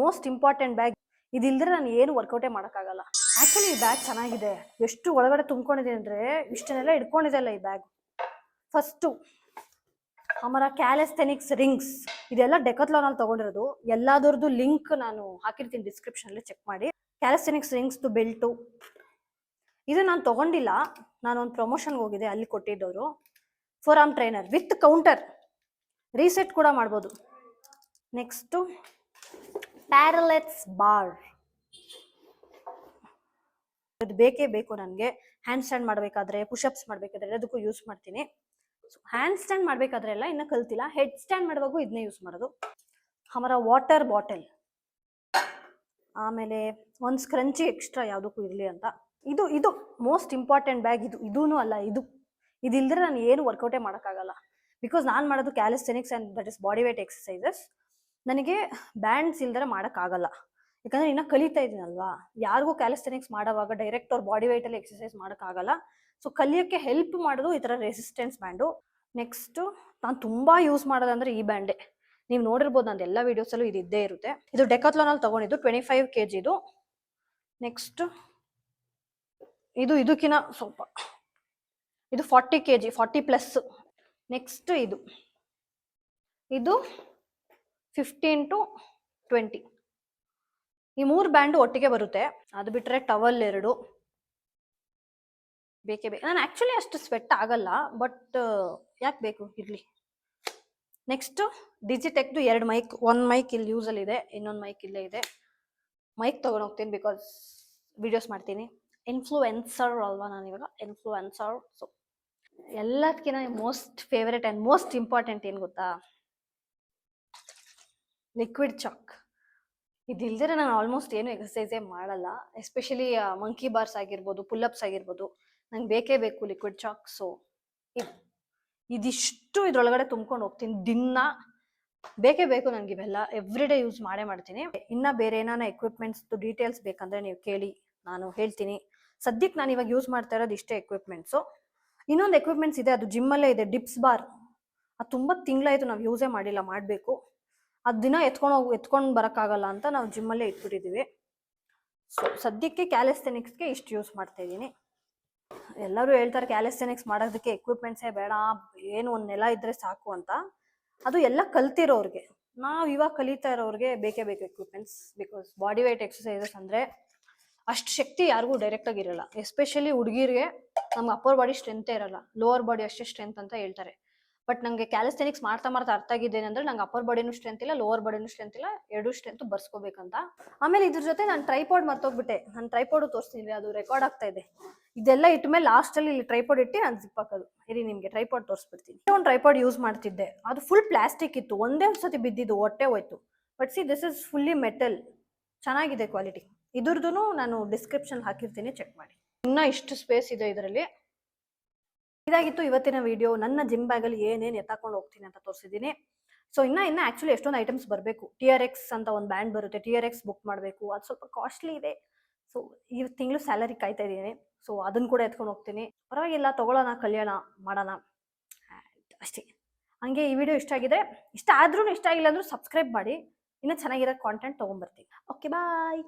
Most important bag. ಇದಿಲ್ದ್ರೆ ನಾನು ಏನು ವರ್ಕೌಟೇ ಮಾಡೋಕ್ಕಾಗಲ್ಲ. ಆಕ್ಚುಲಿ ಈ ಬ್ಯಾಗ್ ಚೆನ್ನಾಗಿದೆ, ಎಷ್ಟು ಒಳಗಡೆ ತುಂಬ್ಕೊಂಡಿದೆ ಅಂದ್ರೆ ಇಷ್ಟನ್ನೆಲ್ಲ ಇಟ್ಕೊಂಡಿದೆ ಅಲ್ಲ ಈ ಬ್ಯಾಗ್. ಫಸ್ಟು ಅಮರ ಕ್ಯಾಲೆಸ್ಥೆನಿಕ್ಸ್ ರಿಂಗ್ಸ್, ಇದೆಲ್ಲ ಡೆಕತ್ಲಾನಲ್ಲಿ ತಗೊಂಡಿರೋದು. ಎಲ್ಲಾದ್ರದ್ದು ಲಿಂಕ್ ನಾನು ಹಾಕಿರ್ತೀನಿ ಡಿಸ್ಕ್ರಿಪ್ಷನ್ ಅಲ್ಲಿ, ಚೆಕ್ ಮಾಡಿ. ಕ್ಯಾಲೆಸ್ಥೆನಿಕ್ಸ್ ರಿಂಗ್ಸ್ ಬೆಲ್ಟು, ಇದು ನಾನು ತಗೊಂಡಿಲ್ಲ, ನಾನು ಒಂದು ಪ್ರಮೋಷನ್ಗೆ ಹೋಗಿದ್ದೆ, ಅಲ್ಲಿ ಕೊಟ್ಟಿದ್ದವರು. Four arm trainer with counter, reset ಕೂಡ ಮಾಡ್ಬೋದು. ನೆಕ್ಸ್ಟು ಪ್ಯಾರಲೆಟ್ಸ್ ಬಾರ್, ಇದು ಬೇಕೇ ಬೇಕು ನನಗೆ. ಹ್ಯಾಂಡ್ ಸ್ಟ್ಯಾಂಡ್ ಮಾಡಬೇಕಾದ್ರೆ, ಪುಷಪ್ಸ್ ಮಾಡಬೇಕಾದ್ರೆ ಅದಕ್ಕೂ ಯೂಸ್ ಮಾಡ್ತೀನಿ. ಹ್ಯಾಂಡ್ ಸ್ಟ್ಯಾಂಡ್ ಮಾಡಬೇಕಾದ್ರೆ ಎಲ್ಲ ಇನ್ನೂ ಕಲ್ತಿಲ್ಲ, ಹೆಡ್ ಸ್ಟ್ಯಾಂಡ್ ಮಾಡುವಾಗೂ ಇದನ್ನೇ ಯೂಸ್ ಮಾಡೋದು. ಆಮೇಲೆ ವಾಟರ್ ಬಾಟಲ್, ಆಮೇಲೆ ಒಂದು ಸ್ಕ್ರಂಚಿ ಎಕ್ಸ್ಟ್ರಾ ಯಾವುದಕ್ಕೂ ಇರಲಿ ಅಂತ. ಇದು ಮೋಸ್ಟ್ ಇಂಪಾರ್ಟೆಂಟ್ ಬ್ಯಾಗ್. ಇದೂ ಅಲ್ಲ, ಇದಿಲ್ದ್ರೆ ನಾನು ಏನು ವರ್ಕೌಟೇ ಮಾಡೋಕ್ಕಾಗಲ್ಲ. ಬಿಕಾಸ್ ನಾನು ಮಾಡೋದು calisthenics and that is body weight exercises. ನನಗೆ ಬ್ಯಾಂಡ್ಸ್ ಇಲ್ದರೆ ಮಾಡೋಕ್ಕಾಗಲ್ಲ, ಯಾಕಂದರೆ ಇನ್ನೂ ಕಲಿತಾ ಇದ್ದೀನಲ್ವಾ. ಯಾರಿಗೂ ಕ್ಯಾಲಿಸ್ಥೆನಿಕ್ಸ್ ಮಾಡೋವಾಗ ಡೈರೆಕ್ಟ್ ಅವ್ರ ಬಾಡಿ ವೇಟಲ್ಲಿ ಎಕ್ಸಸೈಸ್ ಮಾಡೋಕ್ಕಾಗಲ್ಲ. ಸೊ ಕಲಿಯೋಕ್ಕೆ ಹೆಲ್ಪ್ ಮಾಡೋದು ಈ ಥರ ರೆಸಿಸ್ಟೆನ್ಸ್ ಬ್ಯಾಂಡು. ನೆಕ್ಸ್ಟು ನಾನು ತುಂಬ ಯೂಸ್ ಮಾಡೋದಂದರೆ ಈ ಬ್ಯಾಂಡೇ. ನೀವು ನೋಡಿರ್ಬೋದು ನಂದು ಎಲ್ಲ ವೀಡಿಯೋಸಲ್ಲೂ ಇದು ಇದ್ದೇ ಇರುತ್ತೆ. ಇದು ಡೆಕಾಥ್ಲಾನಲ್ಲಿ ತೊಗೊಂಡಿದ್ದು, 25 kg ಇದು. ನೆಕ್ಸ್ಟ್ ಇದಕ್ಕಿಂತ ಸ್ವಲ್ಪ, ಇದು 40 kg, 40+. ನೆಕ್ಸ್ಟ್ ಇದು 15 to 20. ಈ 3 ಬ್ಯಾಂಡು ಒಟ್ಟಿಗೆ ಬರುತ್ತೆ. ಅದು ಬಿಟ್ಟರೆ ಟವಲ್ 2 ಬೇಕೇ ಬೇಕು. ನಾನು ಆ್ಯಕ್ಚುಲಿ ಅಷ್ಟು ಸ್ವೆಟ್ ಆಗಲ್ಲ, ಬಟ್ ಯಾಕೆ ಬೇಕು, ಇರಲಿ. ನೆಕ್ಸ್ಟು ಡಿಜಿಟೆಕ್ದು 2 ಮೈಕ್, ಒಂದು ಮೈಕ್ ಇಲ್ಲಿ ಯೂಸಲ್ಲಿದೆ, ಇನ್ನೊಂದು ಮೈಕ್ ಇಲ್ಲೇ ಇದೆ. ಮೈಕ್ ತೊಗೊಂಡು ಹೋಗ್ತೀನಿ ಬಿಕಾಸ್ ವಿಡಿಯೋಸ್ ಮಾಡ್ತೀನಿ. ಇನ್ಫ್ಲೂಯೆನ್ಸರ್ ಅಲ್ವಾ ನಾನು ಇವಾಗ, ಇನ್ಫ್ಲೂಯೆನ್ಸರ್. ಸೊ ಎಲ್ಲದಕ್ಕಿಂತ most favourite and most important ಏನು ಗೊತ್ತಾ, ಲಿಕ್ವಿಡ್ ಚಾಕ್. ಇದಿಲ್ದಿರ ನಾನು ಆಲ್ಮೋಸ್ಟ್ ಏನು ಎಕ್ಸಸೈಸೇ ಮಾಡಲ್ಲ. ಎಸ್ಪೆಷಲಿ ಮಂಕಿ ಬಾರ್ಸ್ ಆಗಿರ್ಬೋದು, ಪುಲ್ಲಪ್ಸ್ ಆಗಿರ್ಬೋದು, ನಂಗೆ ಬೇಕೇ ಬೇಕು ಲಿಕ್ವಿಡ್ ಚಾಕ್. ಸೊ ಇದಿಷ್ಟು ಇದ್ರೊಳಗಡೆ ತುಂಬ್ಕೊಂಡು ಹೋಗ್ತೀನಿ ದಿನ. ಬೇಕೇ ಬೇಕು ನನಗೆ ಇವೆಲ್ಲ, ಎವ್ರಿ ಡೇ ಯೂಸ್ ಮಾಡೇ ಮಾಡ್ತೀನಿ. ಇನ್ನು ಬೇರೆ ಏನಾನ ಎಕ್ವಿಪ್ಮೆಂಟ್ಸ್ದು ಡೀಟೇಲ್ಸ್ ಬೇಕಂದರೆ ನೀವು ಕೇಳಿ, ನಾನು ಹೇಳ್ತೀನಿ. ಸದ್ಯಕ್ಕೆ ನಾನು ಇವಾಗ ಯೂಸ್ ಮಾಡ್ತಾ ಇರೋದು ಇಷ್ಟೇ ಎಕ್ವಿಪ್ಮೆಂಟ್ಸು. ಇನ್ನೊಂದು ಎಕ್ವಿಪ್ಮೆಂಟ್ಸ್ ಇದೆ, ಅದು ಜಿಮ್ಮಲ್ಲೇ ಇದೆ, ಡಿಪ್ಸ್ ಬಾರ್. ಅದು ತುಂಬ ತಿಂಗಳಾಯಿತು ನಾವು ಯೂಸೇ ಮಾಡಿಲ್ಲ, ಮಾಡಬೇಕು. ಅದು ದಿನ ಎತ್ಕೊಂಡು ಬರೋಕ್ಕಾಗಲ್ಲ ಅಂತ ನಾವು ಜಿಮ್ಮಲ್ಲೇ ಇಟ್ಬಿಟ್ಟಿದ್ದೀವಿ. ಸೊ ಸದ್ಯಕ್ಕೆ ಕ್ಯಾಲಿಸ್ಥೆನಿಕ್ಸ್ಗೆ ಇಷ್ಟು ಯೂಸ್ ಮಾಡ್ತಾ ಇದ್ದೀನಿ. ಎಲ್ಲರೂ ಹೇಳ್ತಾರೆ ಕ್ಯಾಲಿಸ್ಥೆನಿಕ್ಸ್ ಮಾಡೋದಕ್ಕೆ ಎಕ್ವಿಪ್ಮೆಂಟ್ಸೇ ಬೇಡ, ಏನು ಒಂದು ನೆಲ ಇದ್ದರೆ ಸಾಕು ಅಂತ. ಅದು ಎಲ್ಲ ಕಲ್ತಿರೋರಿಗೆ. ನಾವು ಇವಾಗ ಕಲಿತಾ ಇರೋರಿಗೆ ಬೇಕೇ ಬೇಕು equipments. Because body weight exercises ಅಂದರೆ ಅಷ್ಟು ಶಕ್ತಿ ಯಾರಿಗೂ ಡೈರೆಕ್ಟಾಗಿ ಇರಲ್ಲ. ಎಸ್ಪೆಷಲಿ ಹುಡುಗಿರಿಗೆ ನಮ್ಗೆ ಅಪ್ಪರ್ ಬಾಡಿ ಸ್ಟ್ರೆಂತೇ ಇರಲ್ಲ, ಲೋವರ್ ಬಾಡಿ ಅಷ್ಟೇ ಸ್ಟ್ರೆಂತ್ ಅಂತ ಹೇಳ್ತಾರೆ. ಬಟ್ ನನಗೆ ಕ್ಯಾಲಿಸ್ಥೆನಿಕ್ಸ್ ಮಾಡ್ತಾ ಅರ್ಥ ಆಗಿದ್ದೇನೆ ಅಂದರೆ ನಂಗೆ ಅಪ್ಪರ್ ಬಾಡಿನೂ ಸ್ಟ್ರೆಂತ್ ಇಲ್ಲ, ಲೋವರ್ ಬಾಡಿನೂ ಸ್ಟ್ರೆಂತ್ ಇಲ್ಲ, ಎರಡೂ ಸ್ಟ್ರೆಂತ್ ಬರ್ಸ್ಕೋಬೇಕಂತ. ಆಮೇಲೆ ಇದ್ರ ಜೊತೆ ನಾನು ಟ್ರೈಪಾಡ್ ಮರ್ತೋಗ್ಬಿಟ್ಟೆ. ನಾನು ಟ್ರೈಪಾಡು ತೋರಿಸ್ತೀನಿ, ಅದು ರೆಕಾರ್ಡ್ ಆಗ್ತಾ ಇದೆ. ಇದೆಲ್ಲ ಇಟ್ಟ ಮೇಲೆ ಲಾಸ್ಟಲ್ಲಿ ಇಲ್ಲಿ ಟ್ರೈಪಾಡ್ ಇಟ್ಟು ನಾನು ಜಿಪ್ ಹಾಕೋದು. ಇರಿ ನಿಮಗೆ ಟ್ರೈಪಾಡ್ ತೋರಿಸ್ಬಿಡ್ತೀನಿ. ಒಂದು ಟ್ರೈಪಾಡ್ ಯೂಸ್ ಮಾಡ್ತಿದ್ದೆ, ಅದು ಫುಲ್ ಪ್ಲಾಸ್ಟಿಕ್ ಇತ್ತು, ಒಂದೇ ಒಂದು ಸತಿ ಬಿದ್ದಿದ್ದು, ಹೊಟ್ಟೆ ಹೋಯ್ತು. But see this is fully metal, ಚೆನ್ನಾಗಿದೆ ಕ್ವಾಲಿಟಿ. ಇದ್ರದ್ದು ನಾನು ಡಿಸ್ಕ್ರಿಪ್ಷನ್ ಹಾಕಿರ್ತೀನಿ, ಚೆಕ್ ಮಾಡಿ. ಇನ್ನೂ ಇಷ್ಟು ಸ್ಪೇಸ್ ಇದೆ ಇದರಲ್ಲಿ. ಇದಾಗಿತ್ತು ಇವತ್ತಿನ ವಿಡಿಯೋ. ನನ್ನ ಜಿಮ್ ಬ್ಯಾಗಲ್ಲಿ ಏನೇನು ಎತ್ತಾಕೊಂಡು ಹೋಗ್ತೀನಿ ಅಂತ ತೋರಿಸಿದ್ದೀನಿ. ಸೊ ಇನ್ನು ಆ್ಯಕ್ಚುಲಿ ಎಷ್ಟೊಂದು ಐಟಮ್ಸ್ ಬರಬೇಕು. TRX ಅಂತ ಒಂದು ಬ್ಯಾಂಡ್ ಬರುತ್ತೆ, TRX ಬುಕ್ ಮಾಡಬೇಕು. ಅದು ಸ್ವಲ್ಪ ಕಾಸ್ಟ್ಲಿ ಇದೆ. ಸೊ ಈ ತಿಂಗಳು ಸ್ಯಾಲರಿ ಕಾಯ್ತಾ ಇದ್ದೀನಿ. ಸೊ ಅದನ್ನು ಕೂಡ ಎತ್ಕೊಂಡು ಹೋಗ್ತೀನಿ. ಪರವಾಗಿಲ್ಲ, ತೊಗೊಳ್ಳೋಣ, ಕಲ್ಯೋಣ, ಮಾಡೋಣ ಅಷ್ಟೇ. ಹಂಗೆ ಈ ವಿಡಿಯೋ ಇಷ್ಟ ಆಗಿದೆ, ಇಷ್ಟ ಆದ್ರೂ ಇಷ್ಟ ಆಗಿಲ್ಲ ಅಂದರೂ ಸಬ್ಸ್ಕ್ರೈಬ್ ಮಾಡಿ, ಇನ್ನೂ ಚೆನ್ನಾಗಿರೋ ಕಾಂಟೆಂಟ್ ತೊಗೊಂಬರ್ತೀನಿ. ಓಕೆ, ಬಾಯ್.